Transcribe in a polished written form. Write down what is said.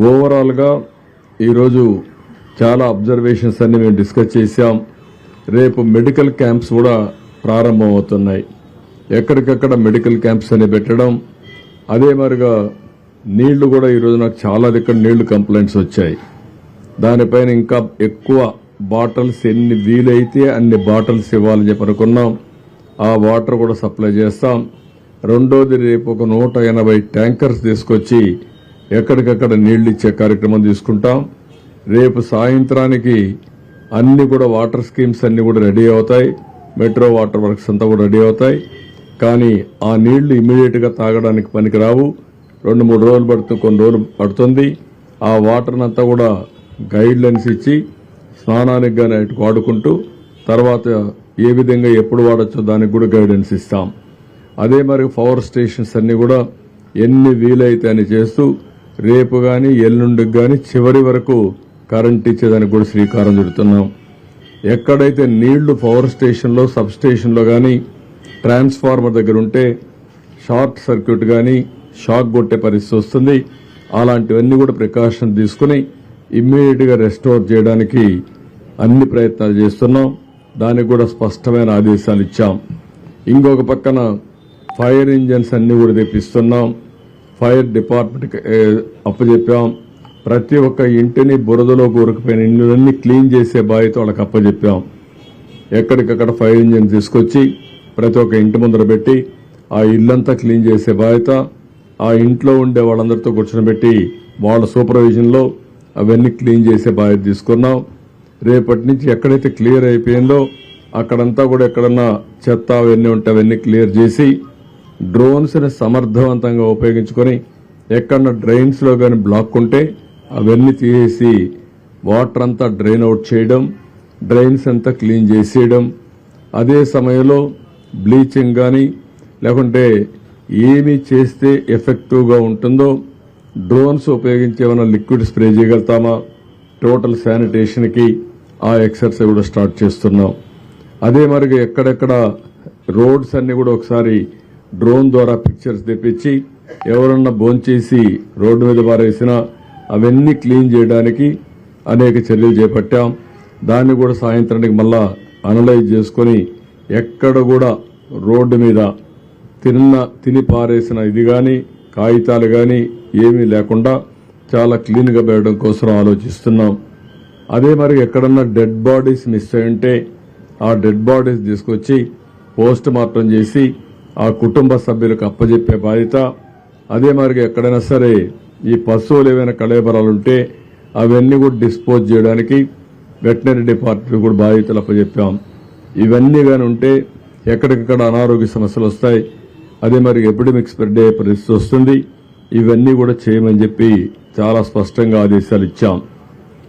ఓవరాల్గా ఈరోజు చాలా అబ్జర్వేషన్స్ అన్ని మేము డిస్కస్ చేశాం. రేపు మెడికల్ క్యాంప్స్ కూడా ప్రారంభమవుతున్నాయి. ఎక్కడికక్కడ మెడికల్ క్యాంప్స్ అని పెట్టడం, అదే మరిగా నీళ్లు కూడా ఈరోజు నాకు చాలా దగ్గర నీళ్లు కంప్లైంట్స్ వచ్చాయి. దానిపైన ఇంకా ఎక్కువ బాటిల్స్ ఎన్ని వీలైతే అన్ని బాటిల్స్ ఇవ్వాలని చెప్పి అనుకున్నాం. ఆ వాటర్ కూడా సప్లై చేస్తాం. రెండోది రేపు ఒక 180 ట్యాంకర్స్ తీసుకొచ్చి ఎక్కడికక్కడ నీళ్లు ఇచ్చే కార్యక్రమం తీసుకుంటాం. రేపు సాయంత్రానికి అన్ని కూడా వాటర్ స్కీమ్స్ అన్ని కూడా రెడీ అవుతాయి. మెట్రో వాటర్ వర్క్స్ అంతా కూడా రెడీ అవుతాయి. కానీ ఆ నీళ్లు ఇమీడియట్ గా తాగడానికి పనికిరావు. 2-3 రోజులు పడుతుంది, కొన్ని రోజులు పడుతుంది. ఆ వాటర్ అంతా కూడా గైడ్ లైన్స్ ఇచ్చి స్నానానికి గానీ వాడుకుంటూ తర్వాత ఏ విధంగా ఎప్పుడు వాడచ్చో దానికి కూడా గైడెన్స్ ఇస్తాం. అదే మరి పవర్ స్టేషన్స్ అన్ని కూడా ఎన్ని వీలైతే అని చేస్తూ రేపు గాని ఎల్లుండికి గాని చివరి వరకు కరెంట్ ఇచ్చేదానికి కూడా శ్రీకారం చుడుతున్నాం. ఎక్కడైతే నీళ్లు పవర్ స్టేషన్లో సబ్ స్టేషన్లో గాని ట్రాన్స్ఫార్మర్ దగ్గర ఉంటే షార్ట్ సర్క్యూట్ గాని షాక్ కొట్టే పరిస్థితి వస్తుంది. అలాంటివన్నీ కూడా ప్రికాషన్ తీసుకుని ఇమ్మీడియట్ గా రెస్టోర్ చేయడానికి అన్ని ప్రయత్నాలు చేస్తున్నాం. దానికి కూడా స్పష్టమైన ఆదేశాలు ఇచ్చాం. ఇంకొక పక్కన ఫైర్ ఇంజన్స్ అన్ని కూడా తెప్పిస్తున్నాం. Fire department అప్పచెప్పాం. ప్రతి ఒక్క ఇంటిని బురదలో కూరుకుపోయిన ఇళ్ళన్నీ క్లీన్ చేసే బాధ్యత వాళ్ళకి అప్పచెప్పాం. ఎక్కడికక్కడ ఫైర్ ఇంజన్ తీసుకొచ్చి ప్రతి ఒక్క ఇంటి ముందర పెట్టి ఆ ఇల్లంతా క్లీన్ చేసే బాధ్యత ఆ ఇంట్లో ఉండే వాళ్ళందరితో కూర్చొని వాళ్ళ సూపర్విజన్లో అవన్నీ క్లీన్ చేసే బాధ్యత తీసుకున్నాం. రేపటి నుంచి ఎక్కడైతే క్లియర్ అయిపోయిందో అక్కడంతా కూడా ఎక్కడన్నా చెత్త అవన్నీ ఉంటే అవన్నీ క్లియర్ చేసి డ్రోన్స్ ని సమర్థవంతంగా ఉపయోగించుకొని ఎక్కడన్నా డ్రైన్స్ లో గాని బ్లాక్ ఉంటే అవన్నీ తీసేసి వాటర్ అంతా డ్రైన్ అవుట్ చేయడం, డ్రైన్స్ అంతా క్లీన్ చేసేయడం. అదే సమయంలో బ్లీచింగ్ గాని లేకుంటే ఏమి చేస్తే ఎఫెక్టివ్ గా ఉంటుందో డ్రోన్స్ ఉపయోగించి ఏమైనా లిక్విడ్ స్ప్రే చేయగలుగుతామా, టోటల్ శానిటేషన్ కి ఆ ఎక్సర్సైజ్ కూడా స్టార్ట్ చేస్తున్నాం. అదే మరి ఎక్కడెక్కడ రోడ్స్ అన్ని కూడా ఒకసారి డ్రోన్ ద్వారా పిక్చర్స్ తెప్పించి ఎవరన్నా భోంచేసి రోడ్డు మీద పారేసినా అవన్నీ క్లీన్ చేయడానికి అనేక చర్యలు చేపట్టాం. దాన్ని కూడా సాయంత్రానికి మళ్ళా అనలైజ్ చేసుకుని ఎక్కడ కూడా రోడ్డు మీద తిని పారేసిన ఇది గాని కాగితాలు గాని ఏమీ లేకుండా చాలా క్లీన్ గా పెట్టడం కోసం ఆలోచిస్తున్నాం. అదే మరి ఎక్కడన్నా డెడ్ బాడీస్ మిస్ అయి ఉంటే ఆ డెడ్ బాడీస్ తీసుకొచ్చి పోస్ట్ మార్టం చేసి ఆ కుటుంబ సభ్యులకు అప్పజెప్పే బాధ్యత. అదే మరి ఎక్కడైనా సరే ఈ పశువులు ఏవైనా కళేబరాలుంటే అవన్నీ కూడా డిస్పోజ్ చేయడానికి వెటనరీ డిపార్ట్మెంట్ కూడా బాధ్యతలు అప్పజెప్పాం. ఇవన్నీ కానీ ఉంటే ఎక్కడికక్కడ అనారోగ్య సమస్యలు వస్తాయి. అదే మరి ఎపిడమిక్ స్ప్రెడ్ అయ్యే పరిస్థితి వస్తుంది. ఇవన్నీ కూడా చేయమని చెప్పి చాలా స్పష్టంగా ఆదేశాలు ఇచ్చాం.